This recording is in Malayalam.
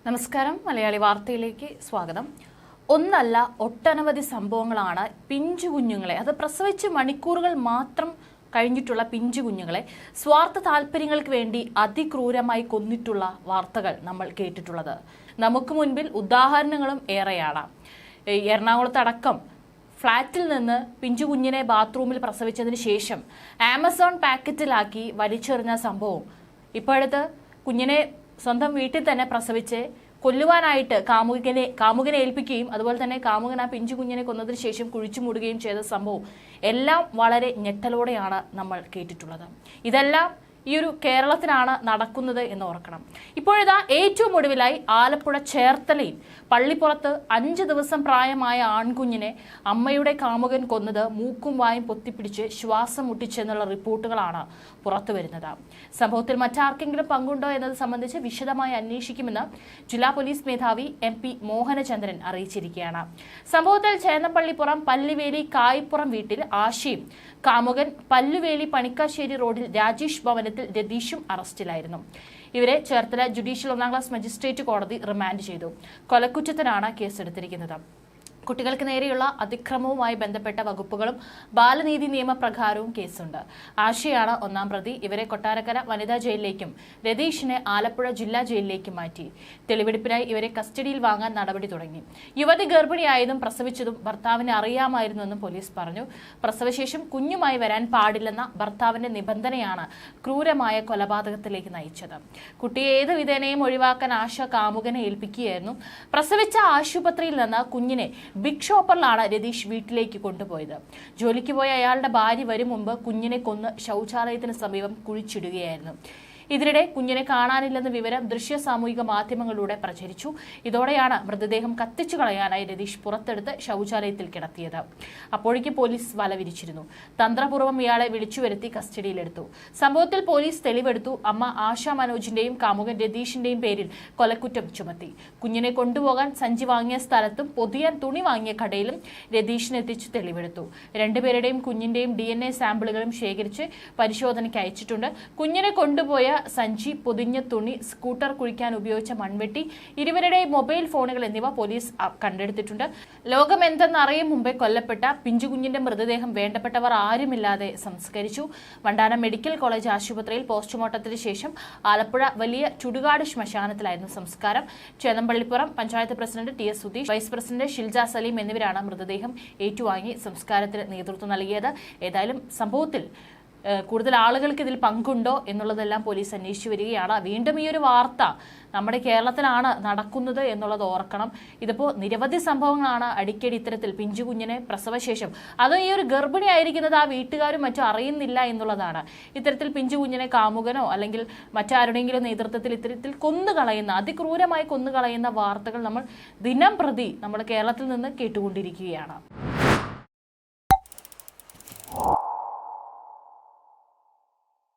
നമസ്കാരം. മലയാളി വാർത്തയിലേക്ക് സ്വാഗതം. ഒന്നല്ല ഒട്ടനവധി സംഭവങ്ങളാണ് പിഞ്ചു കുഞ്ഞുങ്ങളെ, അത് പ്രസവിച്ച് മണിക്കൂറുകൾ മാത്രം കഴിഞ്ഞിട്ടുള്ള പിഞ്ചു കുഞ്ഞുങ്ങളെ സ്വാർത്ഥ താല്പര്യങ്ങൾക്ക് വേണ്ടി അതിക്രൂരമായി കൊന്നിട്ടുള്ള വാർത്തകൾ നമ്മൾ കേട്ടിട്ടുള്ളത്. നമുക്ക് മുൻപിൽ ഉദാഹരണങ്ങളും ഏറെയാണ്. എറണാകുളത്തടക്കം ഫ്ളാറ്റിൽ നിന്ന് പിഞ്ചു കുഞ്ഞിനെ ബാത്റൂമിൽ പ്രസവിച്ചതിന് ശേഷം ആമസോൺ പാക്കറ്റിലാക്കി വലിച്ചെറിഞ്ഞ സംഭവം, ഇപ്പോഴത്തെ കുഞ്ഞിനെ സ്വന്തം വീട്ടിൽ തന്നെ പ്രസവിച്ച് കൊല്ലുവാനായിട്ട് കാമുകനെ ഏൽപ്പിക്കുകയും അതുപോലെ തന്നെ കാമുകൻ ആ പിഞ്ചു കുഞ്ഞിനെ കൊന്നതിന് ശേഷം കുഴിച്ചു മൂടുകയും ചെയ്ത സംഭവം എല്ലാം വളരെ ഞെട്ടലോടെയാണ് നമ്മൾ കേട്ടിട്ടുള്ളത്. ഇതെല്ലാം ഈ ഒരു കേരളത്തിലാണ് നടക്കുന്നത് എന്ന് ഓർക്കണം. ഇപ്പോഴിതാ ഏറ്റവും ഒടുവിലായി ആലപ്പുഴ ചേർത്തലയിൽ പള്ളിപ്പുറത്ത് 5 ദിവസം പ്രായമായ ആൺകുഞ്ഞിനെ അമ്മയുടെ കാമുകൻ കൊന്നത് മൂക്കും വായും പൊത്തിപ്പിടിച്ച് ശ്വാസം മുട്ടിച്ചെന്നുള്ള റിപ്പോർട്ടുകളാണ് പുറത്തു വരുന്നത്. സംഭവത്തിൽ മറ്റാർക്കെങ്കിലും പങ്കുണ്ടോ എന്നത് സംബന്ധിച്ച് വിശദമായി അന്വേഷിക്കുമെന്ന് ജില്ലാ പോലീസ് മേധാവി MP മോഹനചന്ദ്രൻ അറിയിച്ചിരിക്കുകയാണ്. സംഭവത്തിൽ ചേന്നപ്പള്ളിപ്പുറം പല്ലുവേലി കായ്പുറം വീട്ടിൽ ആശയും കാമുകൻ പല്ലുവേലി പണിക്കാശ്ശേരി റോഡിൽ രാജേഷ് ഭവനത്തിൽ രതീഷും അറസ്റ്റിലായിരുന്നു. ഇവരെ ചേർത്തല ജുഡീഷ്യൽ 1ാം ക്ലാസ് മജിസ്ട്രേറ്റ് കോടതി റിമാൻഡ് ചെയ്തു. കൊലക്കുറ്റത്തിനാണ് കേസെടുത്തിരിക്കുന്നത്. കുട്ടികൾക്ക് നേരെയുള്ള അതിക്രമവുമായി ബന്ധപ്പെട്ട വകുപ്പുകളും ബാലനീതി നിയമപ്രകാരവും കേസുണ്ട്. ആശയാണ് 1ാം പ്രതി. ഇവരെ കൊട്ടാരക്കര വനിതാ ജയിലിലേക്കും രതീഷിനെ ആലപ്പുഴ ജില്ലാ ജയിലിലേക്കും മാറ്റി. തെളിവെടുപ്പിനായി ഇവരെ കസ്റ്റഡിയിൽ വാങ്ങാൻ നടപടി തുടങ്ങി. യുവതി ഗർഭിണിയായതും പ്രസവിച്ചതും ഭർത്താവിനെ അറിയാമായിരുന്നുവെന്നും പോലീസ് പറഞ്ഞു. പ്രസവശേഷം കുഞ്ഞുമായി വരാൻ പാടില്ലെന്ന ഭർത്താവിന്റെ നിബന്ധനയാണ് ക്രൂരമായ കൊലപാതകത്തിലേക്ക് നയിച്ചത്. കുട്ടിയെ ഏത് വിധേനയും ഒഴിവാക്കാൻ ആശ കാമുകനെ ഏൽപ്പിക്കുകയായിരുന്നു. പ്രസവിച്ച ആശുപത്രിയിൽ നിന്ന് കുഞ്ഞിനെ ബിഗ് ഷോപ്പറിലാണ് രതീഷ് വീട്ടിലേക്ക് കൊണ്ടുപോയത്. ജോലിക്ക് പോയ അയാളുടെ ഭാര്യ വരും മുമ്പ് കുഞ്ഞിനെ കൊന്ന് ശൗചാലയത്തിന് സമീപം കുഴിച്ചിടുകയായിരുന്നു. ഇതിനിടെ കുഞ്ഞിനെ കാണാനില്ലെന്ന വിവരം ദൃശ്യ സാമൂഹിക മാധ്യമങ്ങളിലൂടെ പ്രചരിച്ചു. ഇതോടെയാണ് മൃതദേഹം കത്തിച്ചു കളയാനായി രതീഷ് പുറത്തെടുത്ത് ശൗചാലയത്തിൽ കിടത്തിയത്. അപ്പോഴേക്ക് പോലീസ് വല വിരിച്ചിരുന്നു. തന്ത്രപൂർവ്വം ഇയാളെ വിളിച്ചുവരുത്തി കസ്റ്റഡിയിലെടുത്തു. സംഭവത്തിൽ പോലീസ് തെളിവെടുത്തു. അമ്മ ആശ മനോജിന്റെയും കാമുകൻ രതീഷിന്റെയും പേരിൽ കൊലക്കുറ്റം ചുമത്തി. കുഞ്ഞിനെ കൊണ്ടുപോകാൻ സഞ്ചി വാങ്ങിയ സ്ഥലത്തും പൊതിയാൻ തുണി വാങ്ങിയ കടയിലും രതീഷിനെ എത്തിച്ച് തെളിവെടുത്തു. രണ്ടുപേരുടെയും കുഞ്ഞിന്റെയും DNA സാമ്പിളുകളും ശേഖരിച്ച് പരിശോധനയ്ക്ക് അയച്ചിട്ടുണ്ട്. കുഞ്ഞിനെ കൊണ്ടുപോയ സഞ്ചി, പൊതിഞ്ഞ തുണി, സ്കൂട്ടർ കുഴിക്കാൻ ഉപയോഗിച്ച മൺവെട്ടി, ഇരുവരുടെയും മൊബൈൽ ഫോണുകൾ എന്നിവ പോലീസ് കണ്ടെടുത്തിട്ടുണ്ട്. ലോകം എന്തെന്നറിയും മുമ്പേ കൊല്ലപ്പെട്ട പിഞ്ചുകുഞ്ഞിന്റെ മൃതദേഹം വേണ്ടപ്പെട്ടവർ ആരുമില്ലാതെ സംസ്കരിച്ചു. വണ്ടാനം മെഡിക്കൽ കോളേജ് ആശുപത്രിയിൽ പോസ്റ്റ്മോർട്ടത്തിന് ശേഷം ആലപ്പുഴ വലിയ ചുടുകാട് ശ്മശാനത്തിലായിരുന്നു സംസ്കാരം. Chennappallippuram panchayat president TS Sudheesh, vice president Shilja Saleem എന്നിവരാണ് മൃതദേഹം ഏറ്റുവാങ്ങി സംസ്കാരത്തിന് നേതൃത്വം നൽകിയത്. ഏതായാലും സംഭവത്തിൽ കൂടുതൽ ആളുകൾക്ക് ഇതിൽ പങ്കുണ്ടോ എന്നുള്ളതെല്ലാം പോലീസ് അന്വേഷിച്ചു വരികയാണ്. വീണ്ടും ഈ ഒരു വാർത്ത നമ്മുടെ കേരളത്തിലാണ് നടക്കുന്നത് എന്നുള്ളത് ഓർക്കണം. ഇതിപ്പോൾ നിരവധി സംഭവങ്ങളാണ് അടിക്കടി ഇത്തരത്തിൽ പിഞ്ചു കുഞ്ഞിനെ പ്രസവശേഷം, അതും ഈ ഒരു ഗർഭിണി ആയിരിക്കുന്നത് ആ വീട്ടുകാരും മറ്റും അറിയുന്നില്ല എന്നുള്ളതാണ്. ഇത്തരത്തിൽ പിഞ്ചു കുഞ്ഞിനെ കാമുകനോ അല്ലെങ്കിൽ മറ്റാരുടെയെങ്കിലും നേതൃത്വത്തിൽ ഇത്തരത്തിൽ കൊന്നുകളയുന്ന, അതിക്രൂരമായി കൊന്നുകളയുന്ന വാർത്തകൾ നമ്മൾ ദിനം പ്രതി നമ്മുടെ കേരളത്തിൽ നിന്ന് കേട്ടുകൊണ്ടിരിക്കുകയാണ്.